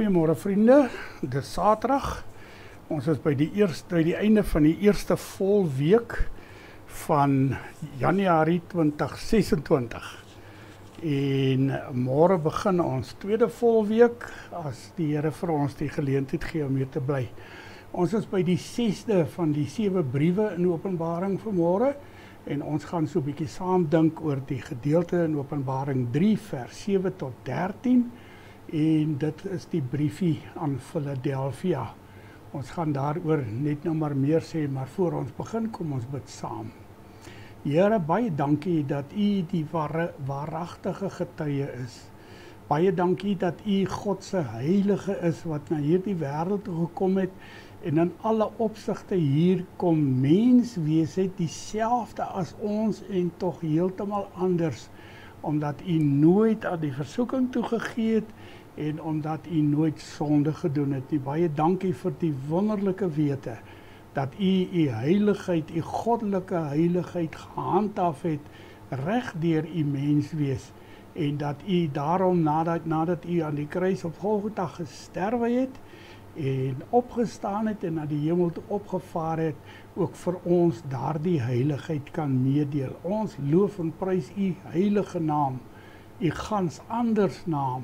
Goeiemôre vriende, dis Saterdag. Ons is by die einde van die eerste volweek van Januarie 2026. En môre begin ons tweede volweek as die Here vir ons die geleentheid gee om hier te bly. Ons is by die 6de van die 7 briewe in Openbaring vanmôre en ons gaan so 'n bietjie saam dink oor die gedeelte in Openbaring 3 vers 7 tot 13. En dit is die briefie aan Philadelphia. Ons gaan daaroor net nou maar meer sê, maar voor ons begin, kom ons bid saam. Here, baie dankie dat U die waaragtige getuie is. Baie dankie dat U God se heilige is wat na hierdie wêreld toe gekom het en in alle opsigte hier kom mens wees het dieselfde as ons en tog heeltemal anders, omdat U nooit aan die versoeking toegegee het en omdat U nooit sonde gedoen het. Baie dankie vir die wonderlike wete dat U heiligheid, U goddelike heiligheid gehandhaaf het reg deur U menswees en dat U daarom nadat U aan die kruis op Golgotha gesterwe het en opgestaan het en na die hemel toe opgevaar het, ook vir ons daardie heiligheid kan meedeel. Ons loof en prys U heilige naam, U gans anders naam,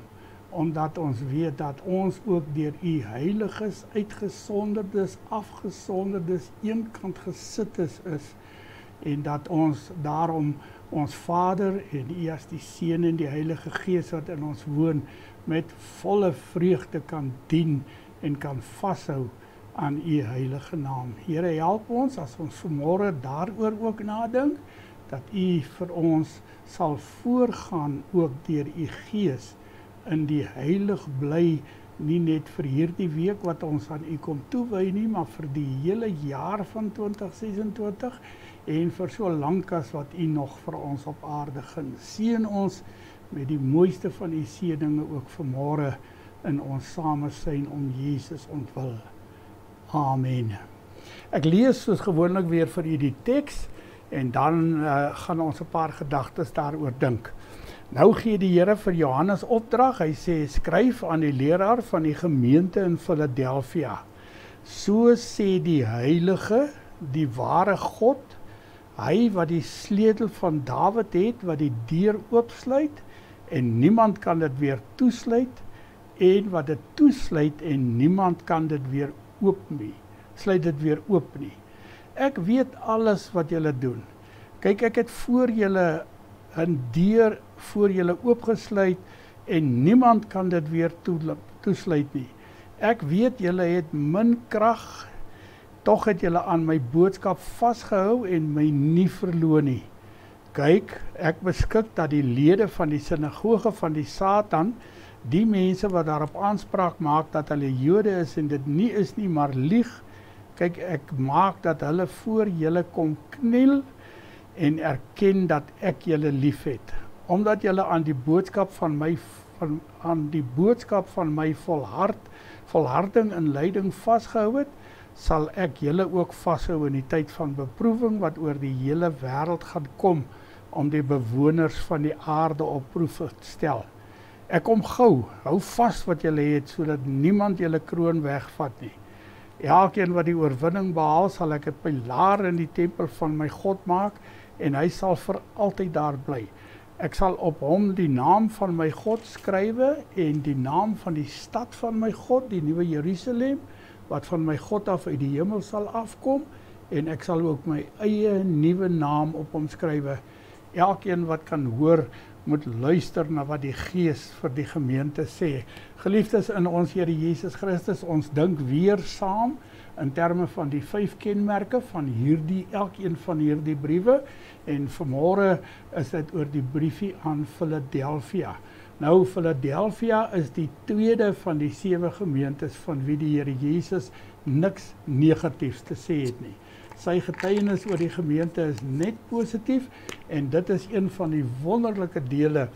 omdat ons weet dat ons ook deur U heiliges, uitgesonderdes, afgesonderdes, eenkant gesittes is en dat ons daarom ons Vader en U as die Seun en die Heilige Gees wat in ons woon met volle vreugde kan dien en kan vashou aan U heilige naam. Here, help ons as ons vanmôre daaroor ook nadink, dat U vir ons sal voorgaan ook deur U Gees in die heilig bly, nie net vir hierdie week wat ons aan U kom toewy nie, maar vir die hele jaar van 2026 en vir so lank as wat U nog vir ons op aarde gaan. Seën ons met die mooiste van U seëninge ook vanmôre in ons samesyn om Jesus ontwil. Amen. Ek lees soos gewoonlik weer vir U die teks en dan gaan ons 'n paar gedagtes daaroor dink. Nou gee die Here vir Johannes opdrag, hy sê, skryf aan die leraar van die gemeente in Philadelphia. So sê die heilige, die ware God, hy wat die sleutel van Dawid het, wat die deur oopsluit en niemand kan dit weer toesluit, en wat dit toesluit en niemand kan dit weer oop nie. Sluit dit weer oop nie. Ek weet alles wat julle doen. Kyk, ek het voor julle 'n deur voor julle oopgesluit en niemand kan dit weer toesluit nie. Ek weet julle het min krag, tog het julle aan my boodskap vasgehou en my nie verloon nie. Kyk, ek beskik dat die lede van die sinagoge van die Satan, die mense wat daarop aanspraak maak dat hulle Jode is en dit nie is nie, maar lieg, kyk, ek maak dat hulle voor julle kom kniel en erken dat ek julle liefhet. Omdat julle aan die boodskap van my volharding en lyding vasgehou het, sal ek julle ook vashou in die tyd van beproewing wat oor die hele wêreld gaan kom om die bewoners van die aarde op proef te stel. Ek kom gou, hou vas wat julle het, sodat niemand julle kroon wegvat nie. Elkeen wat die oorwinning behaal, sal ek 'n pilaar in die tempel van my God maak, en hy sal vir altyd daar bly. Ek sal op hom die naam van my God skrywe, en die naam van die stad van my God, die nuwe Jerusalem, wat van my God af uit die hemel sal afkom, en ek sal ook my eie nuwe naam op hom skrywe. Elkeen wat kan hoor, moet luister na wat die Gees vir die gemeente sê. Geliefdes in ons Here Jesus Christus, ons dink weer saam in terme van die 5 kenmerke van elkeen van hierdie briewe, en vanmôre is dit oor die briefie aan Philadelphia. Nou, Philadelphia is die tweede van die 7 gemeentes van wie die Here Jesus niks negatiefs te sê het nie. Sy getuienis oor die gemeente is net positief, en dit is een van die wonderlike dele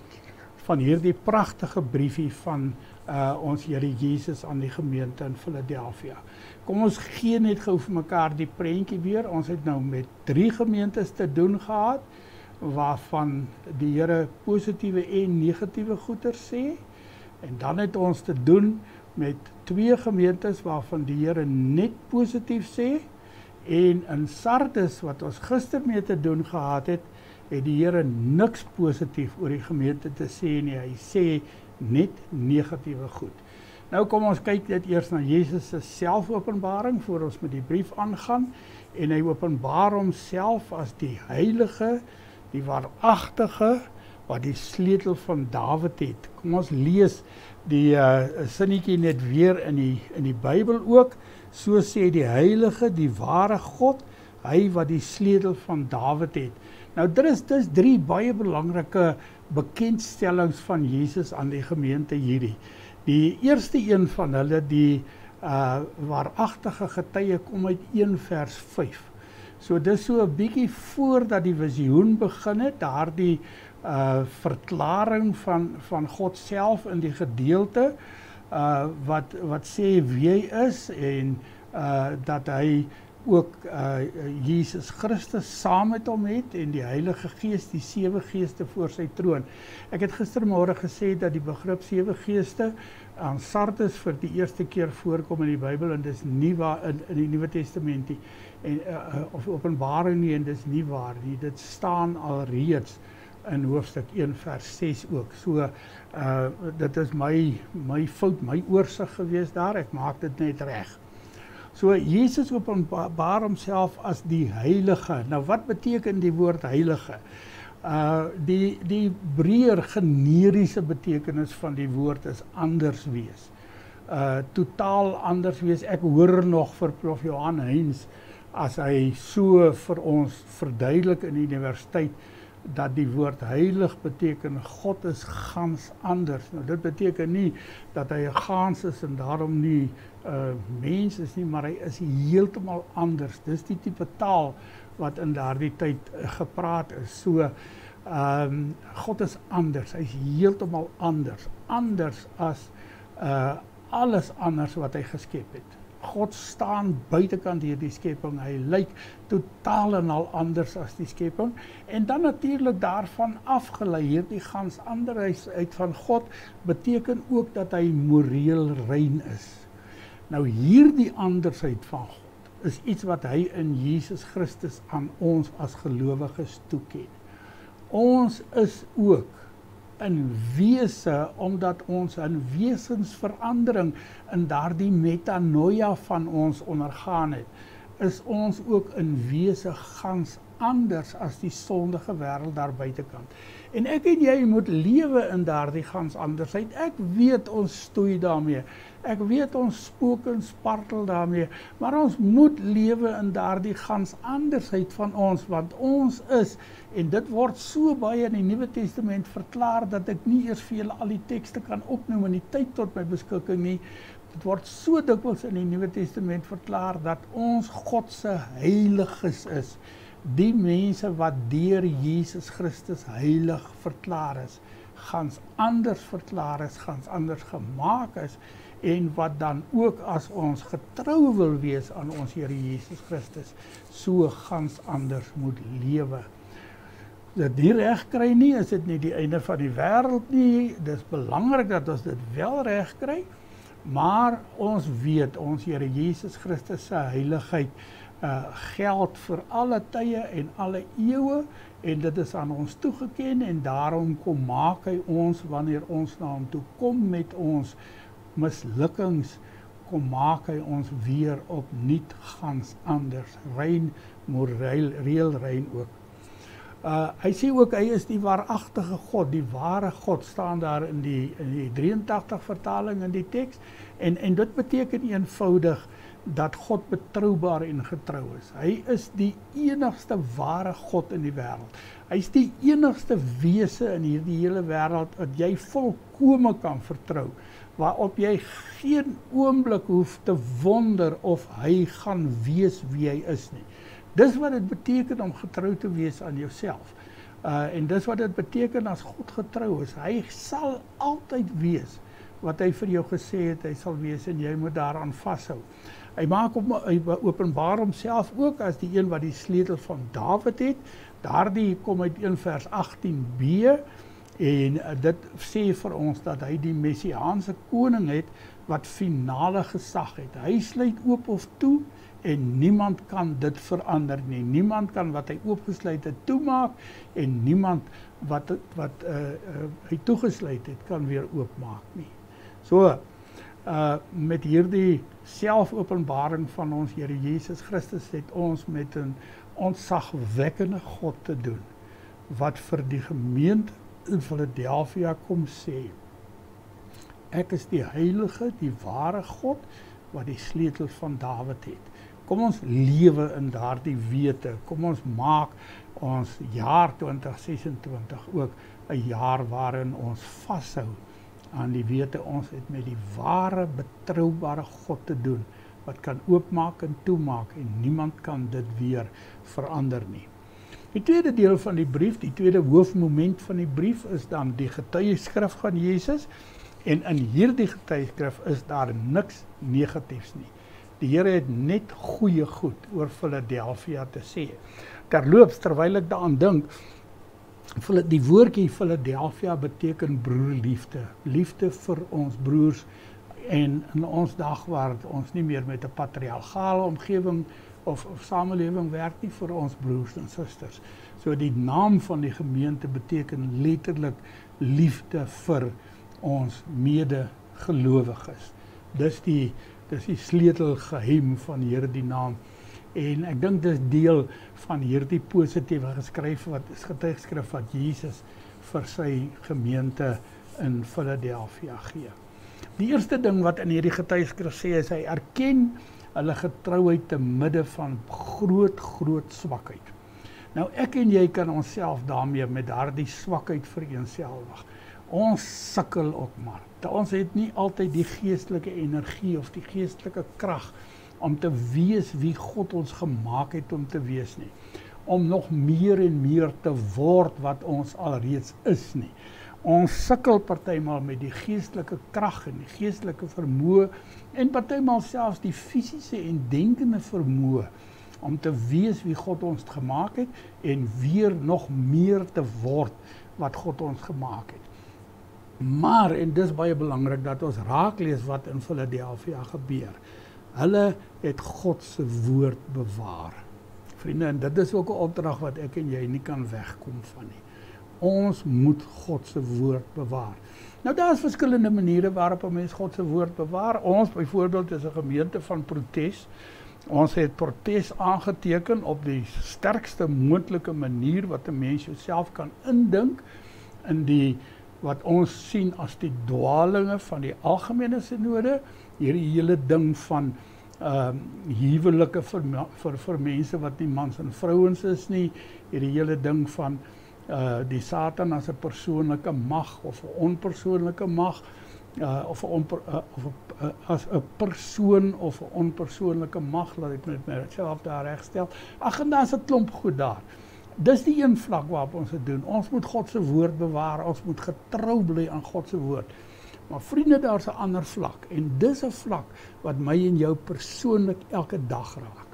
van hierdie pragtige briefie van ons Here Jesus aan die gemeente in Philadelphia. Kom ons gee net gou vir mekaar die prentjie weer. Ons het nou met 3 gemeentes te doen gehad, waarvan die Here positiewe en negatiewe goeie sê, en dan het ons te doen met 2 gemeentes waarvan die Here net positief sê, en in Sardes, wat ons gister mee te doen gehad het die Here niks positief oor die gemeente te sê nie, hy sê net negatiewe goed. Nou kom ons kyk net eers na Jesus se selfopenbaring, voor ons met die brief aangaan, en hy openbaar homself as die heilige, die waaragtige, wat die sleutel van Dawid het. Kom ons lees die sinnetjie net weer in die Bybel ook. So sê die heilige, die ware God, hy wat die sleutel van Dawid het. Nou dis 3 baie belangrike bekendstellings van Jesus aan die gemeente hierdie. Die eerste een van hulle, die waaragtige getuie, kom uit 1 vers 5. So dis so 'n bietjie voordat die visioen begin het, daardie verklaring van God self in die gedeelte, wat sê wie hy is, en dat hy ook Jesus Christus saam met hom het, en die Heilige Gees, die 7 geeste voor sy troon. Ek het gistermôre gesê dat die begrip 7 geeste aan Sardes vir die eerste keer voorkom in die Bybel, en dis nie waar in die Nuwe Testament nie, of Openbaring nie, en dis nie waar nie. Dit staan al reeds in hoofstuk 1 vers 6 ook. So dit is my fout, my oorsig gewees daar, ek maak dit net reg. So Jesus openbaar homself as die heilige. Nou wat beteken die woord heilige? Die breër generiese betekenis van die woord is anders wees. Totaal anders wees. Ek hoor nog vir Prof Johan Heinz, as hy so vir ons verduidelik in die universiteit, dat die woord heilig beteken God is gans anders. Nou dit beteken nie dat hy 'n gans is en daarom nie mens is nie, maar hy is heeltemal anders. Dis die tipe taal wat in daardie tyd gepraat is. So God is anders, hy is heeltemal anders. Anders as alles anders wat hy geskep het. God staan buitekant hierdie skepping, hy lyk totaal en al anders as die skepping, en dan natuurlik daarvan afgelei, hierdie gans anderheid van God, beteken ook dat hy moreel rein is. Nou hierdie andersheid van God, is iets wat hy in Jesus Christus aan ons as gelowiges toeken. Ons is ook in wese, omdat ons in wesensverandering in daardie metanoia van ons ondergaan het, is ons ook in wese gans anders as die sondige wêreld daar buitekant. En ek en jy moet lewe in daardie gans andersheid. Ek weet ons stoei daarmee. Ek weet ons spook en spartel daarmee, maar ons moet lewe in daardie gans andersheid van ons, want ons is, en dit word so baie in die Nuwe Testament verklaar, dat ek nie eers vir julle al die tekste kan opnoem in die tyd tot my beskikking nie. Dit word so dikwels in die Nuwe Testament verklaar, dat ons God se heiliges is, die mense wat deur Jesus Christus heilig verklaar is, gans anders verklaar is, gans anders gemaak is, en wat dan ook as ons getrou wil wees aan ons Here Jesus Christus, so gans anders moet lewe. Dit nie reg kry nie, is dit nie die einde van die wêreld nie. Dis belangrik dat ons dit wel reg kry, maar ons weet ons Here Jesus Christus se heiligheid geld vir alle tye en alle eeue, en dit is aan ons toegeken, en daarom kom maak hy ons, wanneer ons na hom toe kom met ons mislukkings, kom maak hy ons weer opnuut gans anders, rein, moreel rein ook. Hy sê ook, hy is die waaragtige God, die ware God, staan daar in die 83 vertaling in die teks, en dit beteken eenvoudig, dat God betroubaar en getrou is. Hy is die enigste ware God in die wêreld. Hy is die enigste wese in hierdie hele wêreld wat jy volkome kan vertrou, waarop jy geen oomblik hoef te wonder of hy gaan wees wie hy is nie. Dis wat dit beteken om getrou te wees aan jouself. En dis wat dit beteken as God getrou is. Hy sal altyd wees wat hy vir jou gesê het, hy sal wees, en jy moet daaraan vashou. Hy openbaar homself ook as die een wat die sleutel van Dawid het. Daardie kom uit 1 vers 18b, en dit sê vir ons dat hy die messiaanse koning het, wat finale gesag het. Hy sluit oop of toe en niemand kan dit verander nie. Niemand kan wat hy oopgesluit het toemaak en niemand wat hy toegesluit het kan weer oopmaak nie. So, met hierdie selfopenbaring van ons Here Jesus Christus het ons met 'n ontzagwekkende God te doen, wat vir die gemeente in Philadelphia kom sê, ek is die heilige, die ware God, wat die sleutel van Dawid het. Kom ons lewe in daardie wete, kom ons maak ons jaar 2026 ook 'n jaar waarin ons vashou aan die wete ons het met die ware, betroubare God te doen, wat kan oopmaak en toemaak en niemand kan dit weer verander nie. Die tweede deel van die brief, die tweede hoofmoment van die brief is dan die getuieskrif van Jesus en in hierdie getuieskrif is daar niks negatiefs nie. Die Here het net goeie goed oor Philadelphia te sê. Terloops, terwyl ek daaraan dink, die woordjie Philadelphia beteken broerliefde, liefde vir ons broers en in ons dag waar ons nie meer met 'n patriargale omgewing of samelewing werk nie vir ons broers en susters. So die naam van die gemeente beteken letterlik liefde vir ons medegelowiges. Dis die sleutelgeheim van hierdie naam. En ek dink dis deel van hierdie positiewe getuigskrif wat Jesus vir sy gemeente in Philadelphia gee. Die eerste ding wat in hierdie getuigskrif sê is hy erken hulle getrouheid te midde van groot swakheid. Nou ek en jy kan onsself daarmee met daardie swakheid vereenselwig. Ons sukkel ook maar. Ons het nie altyd die geestelike energie of die geestelike krag om te wees wie God ons gemaak het om te wees nie. Om nog meer en meer te word wat ons alreeds is nie. Ons sukkel partymal met die geestelike krag en die geestelike vermoë en partymal selfs die fisiese en denkende vermoë om te wees wie God ons gemaak het en weer nog meer te word wat God ons gemaak het. Maar, en dis baie belangrik dat ons raak lees wat in Philadelphia gebeur. Hulle het God se woord bewaar. Vriende, en dit is ook 'n opdrag wat ek en jy nie kan wegkom van nie. Ons moet God se woord bewaar. Nou daar is verskillende maniere waarop 'n mens God se woord bewaar. Ons byvoorbeeld is 'n gemeente van protes. Ons het protes aangeteken op die sterkste moontlike manier wat 'n mens jouself kan indink in die wat ons sien as die dwalinge van die algemene sinode, hierdie hele ding van huwelike vir mense wat nie mans en vrouens is nie, hierdie hele ding van die Satan as 'n persoonlike mag of 'n onpersoonlike mag, as 'n persoon of 'n onpersoonlike mag, laat ek met myself daar regstel. Ag, en daar's 'n klomp goed daar. Dis die een vlak waarop ons dit doen. Ons moet God se woord bewaar, ons moet getrou bly aan God se woord. Maar vriende, daar's 'n ander vlak en dis 'n vlak wat my en jou persoonlik elke dag raak.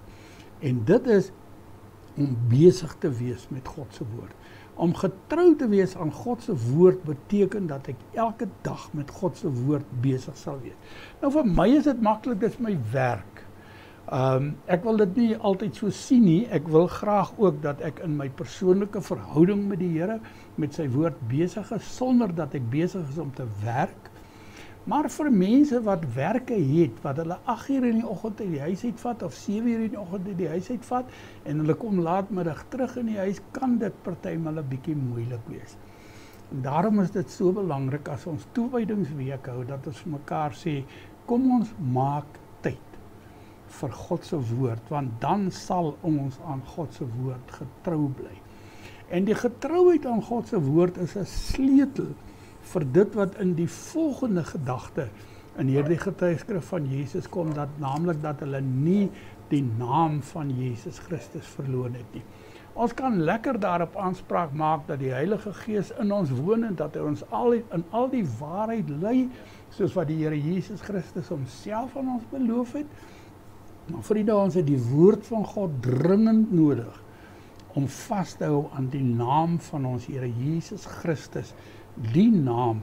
En dit is om besig te wees met God se woord. Om getrou te wees aan God se woord beteken dat ek elke dag met God se woord besig sal wees. Nou vir my is dit maklik, dit is my werk. Ek wil dit nie altyd so sien nie. Ek wil graag ook dat ek in my persoonlike verhouding met die Here met sy woord besig is sonder dat ek besig is om te werk. Maar vir mense wat werke het, wat hulle 8 uur in die oggend uit die huis uitvat of 7 uur in die oggend uit die huis uitvat en hulle kom laatmiddag terug in die huis, kan dit partymal 'n bietjie moeilik wees. En daarom is dit so belangrik as ons toewydingsweek hou dat ons vir mekaar sê, kom ons maak tyd vir God se woord, want dan sal ons aan God se woord getrou bly. En die getrouheid aan God se woord is 'n sleutel vir dit wat in die volgende gedagte in hierdie getuigskrif van Jesus kom, dat naamlik dat hulle nie die naam van Jesus Christus verloon het nie. Ons kan lekker daarop aanspraak maak dat die Heilige Gees in ons woon en dat hy ons in al die waarheid lei, soos wat die Here Jesus Christus homself aan ons beloof het. Maar vriende, ons het die woord van God dringend nodig om vas te hou aan die naam van ons Here Jesus Christus Die naam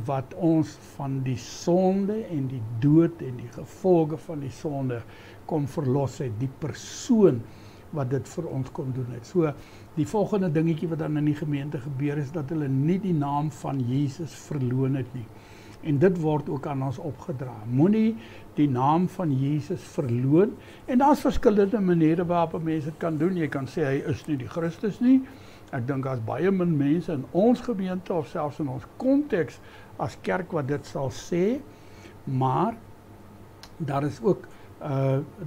wat ons van die sonde en die dood en die gevolge van die sonde kon verlos het, die persoon wat dit vir ons kon doen het. So, die volgende dingetjie wat dan in die gemeente gebeur is, dat hulle nie die naam van Jesus verloon het nie. En dit word ook aan ons opgedra. Moenie die naam van Jesus verloon. En daar's verskillende maniere waarop 'n mens dit kan doen. Jy kan sê hy is nie die Christus nie. Ek dink daar's baie min mense in ons gemeente of selfs in ons konteks as kerk wat dit sal sê, maar daar is ook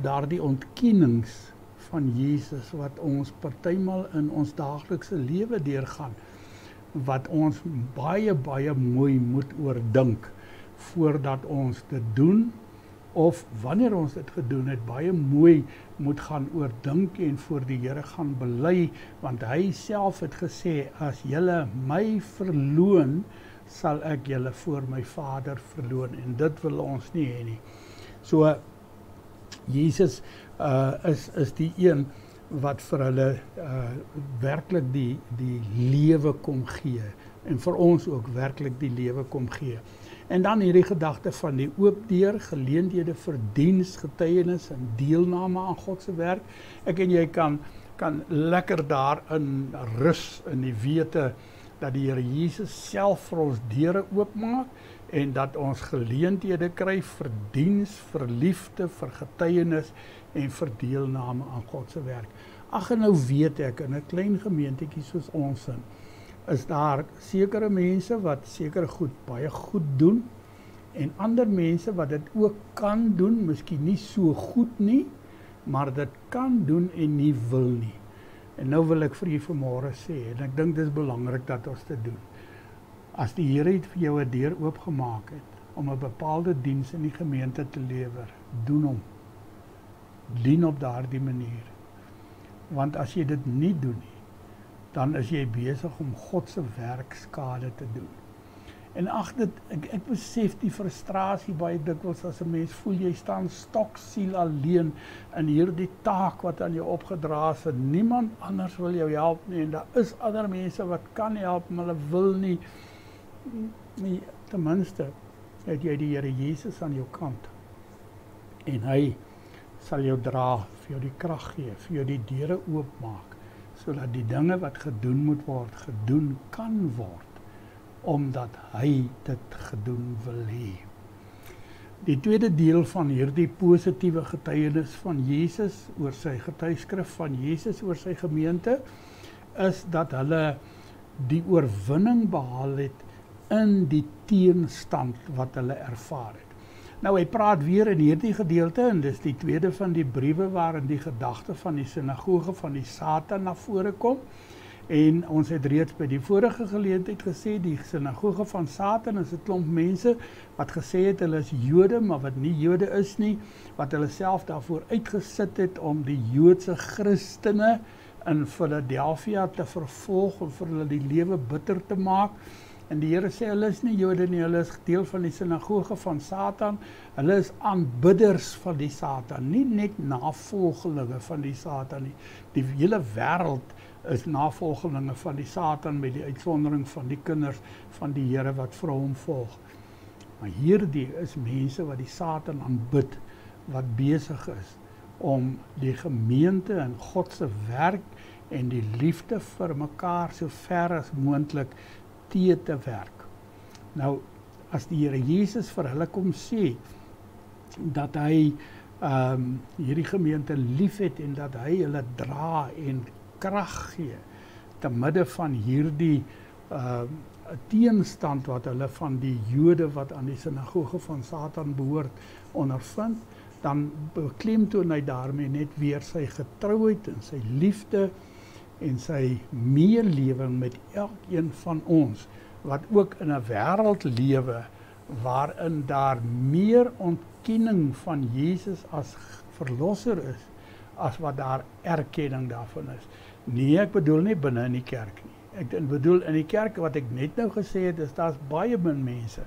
daardie ontkennings van Jesus wat ons partymal in ons daaglikse lewe deurgaan, wat ons baie mooi moet oordink voordat ons dit doen, of wanneer ons dit gedoen het, baie mooi moet gaan oordink en voor die Here gaan bely, want hy self het gesê, as julle my verloon, sal ek julle voor my Vader verloon, en dit wil ons nie hê nie. So, Jesus is die een wat vir hulle werklik die lewe kom gee, en vir ons ook werklik die lewe kom gee. En dan hierdie gedagte van die oop deur, geleenthede vir diens, getuienis en deelname aan God se werk. Ek en jy kan lekker daarin rus in die wete dat die Here Jesus self vir ons deure oopmaak en dat ons geleenthede kry vir diens, vir liefde, vir getuienis en vir deelname aan God se werk. Ag, en nou weet ek, in 'n klein gemeentetjie soos ons is daar sekere mense wat sekere goed baie goed doen, en ander mense wat dit ook kan doen, miskien nie so goed nie, maar dit kan doen en nie wil nie. En nou wil ek vir u vanmôre sê, en ek dink dit is belangrik dat ons dit doen. As die Here het vir jou 'n deur oopgemaak het om 'n bepaalde diens in die gemeente te lewer, doen hom. Dien op daardie manier. Want as jy dit nie doen nie, dan is jy besig om God se werk skade te doen. En ag, ek besef die frustrasie baie dikwels as 'n mens voel jy staan stoksiel alleen in hierdie taak wat aan jou opgedra is en niemand anders wil jou help nie, en daar is ander mense wat kan help, maar hulle wil nie. Ten minste het jy die Here Jesus aan jou kant, en hy sal jou dra, vir jou die krag gee, vir jou die deure oopmaak, sodat die dinge wat gedoen moet word, gedoen kan word, omdat hy dit gedoen wil hê. Die tweede deel van hierdie positiewe getuienis van Jesus oor sy getuieskrif van Jesus oor sy gemeente, is dat hulle die oorwinning behaal het in die teenstand wat hulle ervaar het. Nou, hy praat weer in hierdie gedeelte, en dis die tweede van die briewe waarin die gedagte van die sinagoge van die Satan na vore kom. En ons het reeds by die vorige geleentheid gesê, die sinagoge van Satan is 'n klomp mense wat gesê het hulle is Jode, maar wat nie Jode is nie, wat hulle self daarvoor uitgesit het om die Joodse Christene in Philadelphia te vervolg en vir hulle die lewe bitter te maak. En die Here sê, hulle is nie Jode nie, hulle is deel van die sinagoge van Satan, hulle is aanbidders van die Satan, nie net navolgelinge van die Satan nie. Die hele wêreld is navolgelinge van die Satan, met die uitsondering van die kinders van die Here wat vir hom volg. Maar hierdie is mense wat die Satan aanbid, wat besig is om die gemeente en God se werk en die liefde vir mekaar so ver as moontlik te werk. Nou, as die Here Jesus vir hulle kom sê dat hy hierdie gemeente lief het en dat hy hulle dra en krag gee te midde van hierdie teenstand wat hulle van die Jode wat aan die sinagoge van Satan behoort ondervind, dan beklemtoon hy daarmee net weer sy getrouheid en sy liefde en sy meelewing met elkeen van ons, wat ook in 'n wêreld lewe waarin daar meer ontkenning van Jesus as verlosser is, as wat daar erkenning daarvan is. Nee, ek bedoel nie binne in die kerk nie. Ek bedoel in die kerk, wat ek net nou gesê het, is daar's baie min mense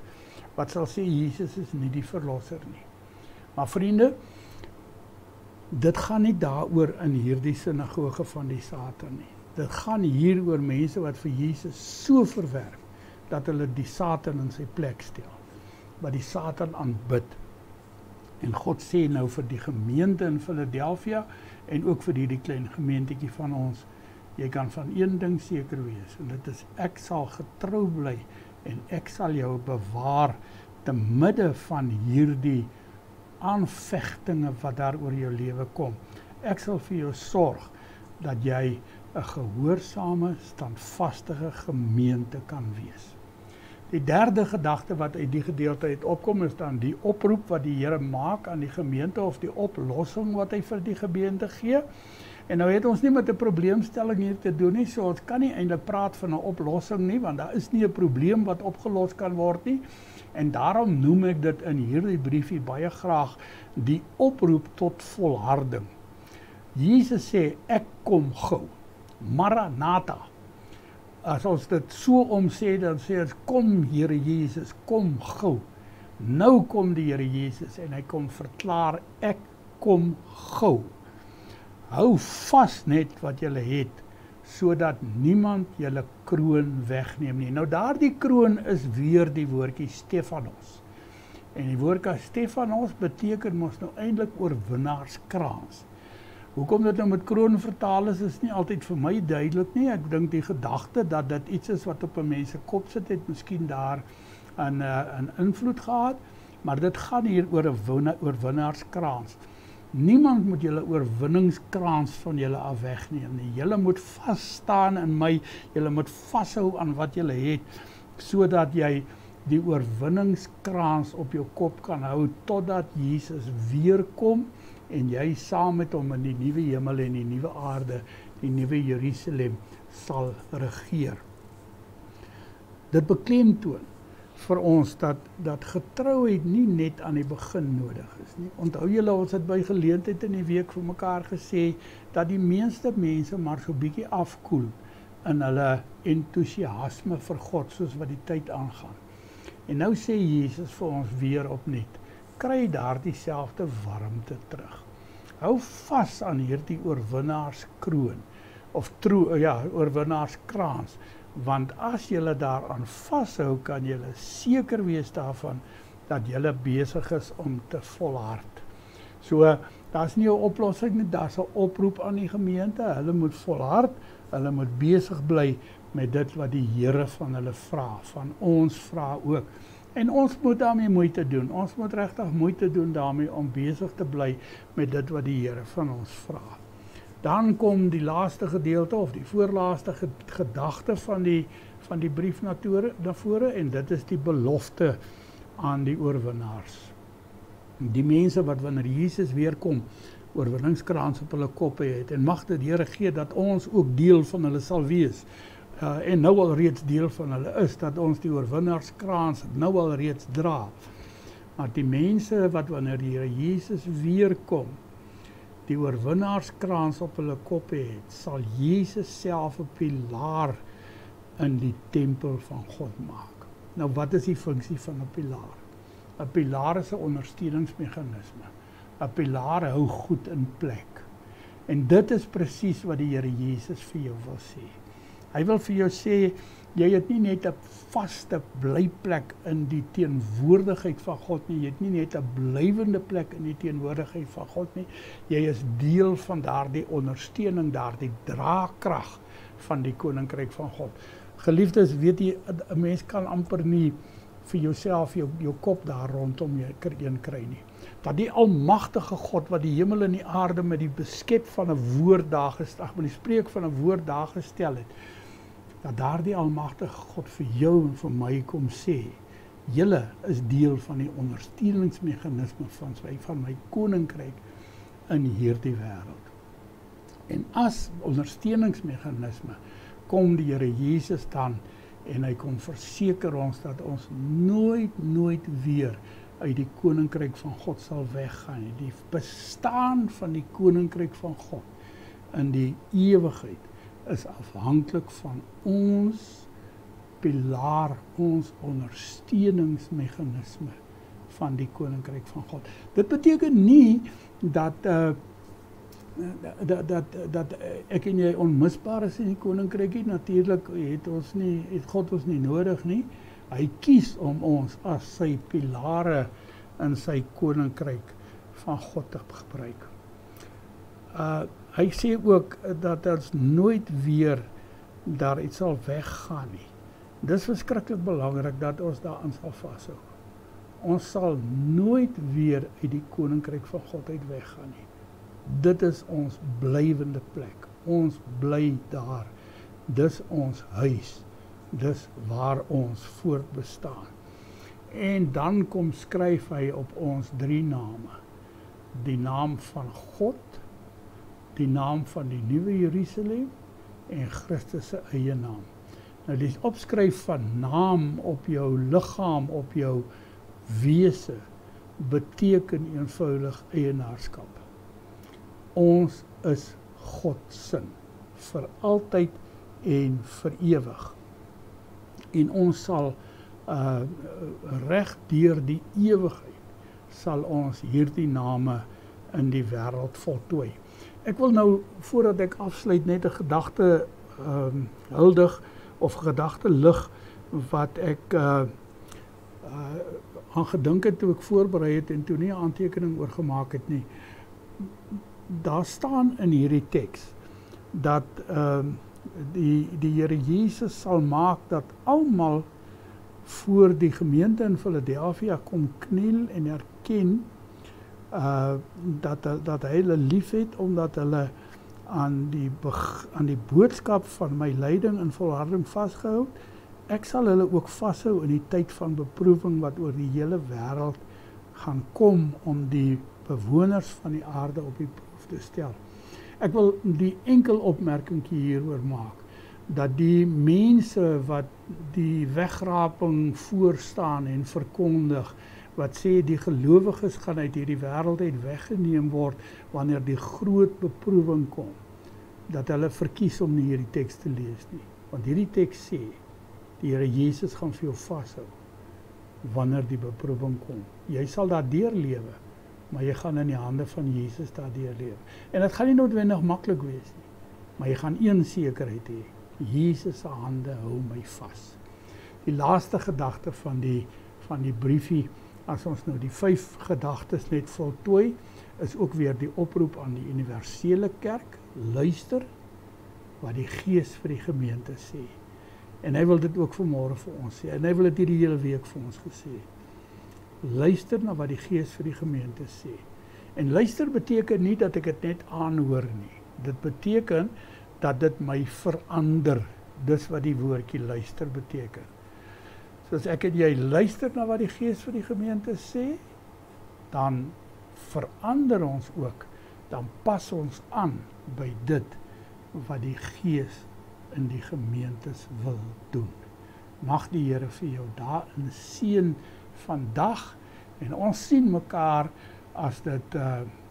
wat sal sê Jesus is nie die verlosser nie. Maar vriende, dit gaan nie daaroor in hierdie sinagoge van die Satan nie. Dit gaan hier oor mense wat vir Jesus so verwerp, dat hulle die Satan in sy plek stel, wat die Satan aanbid. En God sê nou vir die gemeente in Philadelphia en ook vir hierdie klein gemeentetjie van ons, jy kan van een ding seker wees, en dit is ek sal getrou bly en ek sal jou bewaar te midde van hierdie aanvegtinge wat daar oor jou lewe kom. Ek sal vir jou sorg dat jy 'n gehoorsame, standvastige gemeente kan wees. Die derde gedagte wat uit die gedeelte uit opkom is dan die oproep wat die Here maak aan die gemeente of die oplossing wat hy vir die gemeente gee. En nou het ons nie met 'n probleemstelling hier te doen nie, so ons kan nie eintlik praat van 'n oplossing nie, want daar is nie 'n probleem wat opgelos kan word nie. En daarom noem ek dit in hierdie briefie baie graag die oproep tot volharding. Jesus sê, ek kom gou. Maranatha. As ons dit so omsê, dan sê ons, kom Here Jesus, kom gou. Nou kom die Here Jesus en hy kom verklaar, ek kom gou. Hou vas net wat julle het, sodat niemand julle kroon wegneem nie. Nou daardie kroon is weer die woordjie Stefanos. En die woordjie Stefanos beteken mos nou eintlik oorwinnaarskrans. Hoekom dit nou met kroon vertaal is nie altyd vir my duidelik nie. Ek dink die gedagte dat dit iets is wat op 'n mens se kop sit, het miskien daar 'n invloed gehad, maar dit gaan hier oor 'n oorwinnaarskrans. Niemand moet julle oorwinningskrans van julle af wegneem nie. Julle moet vas staan in my, julle moet vashou aan wat julle het, sodat jy die oorwinningskrans op jou kop kan hou, totdat Jesus weer kom, en jy saam met hom in die nuwe hemel en die nuwe aarde, die nuwe Jerusalem, sal regeer. Dit beklemtoon vir ons dat getrouheid nie net aan die begin nodig is nie. Onthou julle, ons het by geleentheid in die week vir mekaar gesê, dat die meeste mense maar so bietjie afkoel in hulle entoesiasme vir God, soos wat die tyd aangaan. En nou sê Jesus vir ons weer opnuut, kry daar dieselfde warmte terug. Hou vas aan hierdie oorwinnaarskroon, of oorwinnaarskrans, want as julle daaraan vashou, kan julle seker wees daarvan, dat julle besig is om te volhard. So, daar's nie 'n oplossing nie, daar's 'n oproep aan die gemeente, hulle moet volhard, hulle moet besig bly met dit wat die Here van hulle vra, van ons vra ook. En ons moet daarmee moeite doen. Ons moet regtig moeite doen daarmee om besig te bly met dit wat die Here van ons vra. Dan kom die laaste gedeelte of die voorlaaste gedagte van die brief na vore, en dit is die belofte aan die oorwinnaars. Die mense wat wanneer Jesus weer kom, oorwinningskrans op hulle koppe het, en mag dit Here gee dat ons ook deel van hulle sal wees. En nou al reeds deel van hulle is, dat ons die oorwinnaarskrans nou al reeds dra. Maar die mense wat wanneer die Here Jesus weer kom, die oorwinnaarskrans op hulle koppe het, sal Jesus self 'n pilaar in die tempel van God maak. Nou wat is die funksie van 'n pilaar? 'n Pilaar is 'n ondersteuningsmeganisme. 'n Pilaar hou goed in plek. En dit is presies wat die Here Jesus vir jou wil sê. Hy wil vir jou sê, jy het nie net 'n vaste blyplek in die teenwoordigheid van God nie, jy het nie net 'n blywende plek in die teenwoordigheid van God nie, jy is deel van daardie ondersteuning, daardie draagkrag van die koninkryk van God. Geliefdes, weet jy, 'n mens kan amper nie vir jouself jou kop daar rondom jy kry nie. Dat die almagtige God wat die hemel en die aarde met die beskep van 'n woord daar gestel, met die spreek van 'n woord daar gestel het, dat daardie almagtige God vir jou en vir my kom sê, julle is deel van die ondersteuningsmeganisme van my koninkryk in hierdie wêreld. En as ondersteuningsmeganisme kom die Here Jesus dan, en hy kom verseker ons dat ons nooit weer uit die koninkryk van God sal weggaan nie. Die bestaan van die koninkryk van God in die ewigheid is afhanklik van ons pilaar, ons ondersteuningsmeganisme van die koninkryk van God. Dit beteken nie dat dat ek en jy onmisbaar is in die koninkryk. Natuurlik het God ons nie nodig nie. Hy kies om ons as sy pilare in sy koninkryk van God te gebruik. Hy sê ook dat ons nooit weer daar iets sal weggaan nie. Dis verskriklik belangrik dat ons daaraan sal vashou. Ons sal nooit weer uit die koninkryk van God uit weggaan nie. Dit is ons blywende plek. Ons bly daar. Dis ons huis. Dis waar ons voortbestaan. En dan kom skryf hy op ons 3 name. Die naam van God, die naam van die Nuwe Jerusalem en Christus se eie naam. Nou die opskryf van naam op jou liggaam, op jou wese, beteken eenvoudig eienaarskap. Ons is God se, vir altyd en vir ewig. En ons sal reg deur die ewigheid sal ons hierdie name in die wêreld voltooi. Ek wil nou, voordat ek afsluit, net 'n gedagte huldig of gedagte lig wat ek aan gedink het toe ek voorberei het en toe nie 'n aantekening oor gemaak het nie. Daar staan in hierdie teks dat die Here Jesus sal maak dat almal voor die gemeente in Philadelphia kom kniel en erken dat hy hulle lief het, omdat hulle aan die boodskap van my lyding en volharding vasgehou. Ek sal hulle ook vashou in die tyd van beproewing wat oor die hele wêreld gaan kom om die bewoners van die aarde op die proef te stel. Ek wil die enkel opmerkingkie hieroor maak, dat die mense wat die wegraping voorstaan en verkondig, wat sê die gelowiges gaan uit hierdie wêreld uit weggeneem word wanneer die groot beproewing kom, dat hulle verkies om nie hierdie teks te lees nie. Want hierdie teks sê, die Here Jesus gaan vir jou vashou wanneer die beproewing kom. Jy sal daardeur lewe, maar jy gaan in die hande van Jesus daardeur lewe. En dit gaan nie noodwendig maklik wees nie, maar jy gaan een sekerheid hê, Jesus se hande hou my vas. Die laaste gedagte van die briefie, as ons nou die 5 gedagtes net voltooi, is ook weer die oproep aan die universele kerk, luister wat die Gees vir die gemeente sê. En hy wil dit ook vanmôre vir ons sê, en hy wil dit hierdie hele week vir ons gesê. Luister na wat die Gees vir die gemeente sê. En luister beteken nie dat ek dit net aanhoor nie. Dit beteken dat dit my verander. Dis wat die woordjie luister beteken. Soos ek en jy luister na wat die Gees vir die gemeente sê, dan verander ons ook, dan pas ons aan by dit wat die Gees in die gemeentes wil doen. Mag die Here vir jou daarin seën vandag, en ons sien mekaar as dit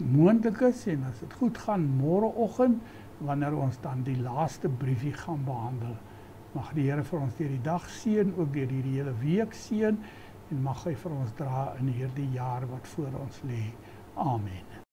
moontlik is en as dit goed gaan môreoggend, wanneer ons dan die laaste briefie gaan behandel. Mag die Here vir ons deur die dag seën, ook deur hierdie hele week seën, en mag hy vir ons dra in hierdie jaar wat voor ons lê. Amen.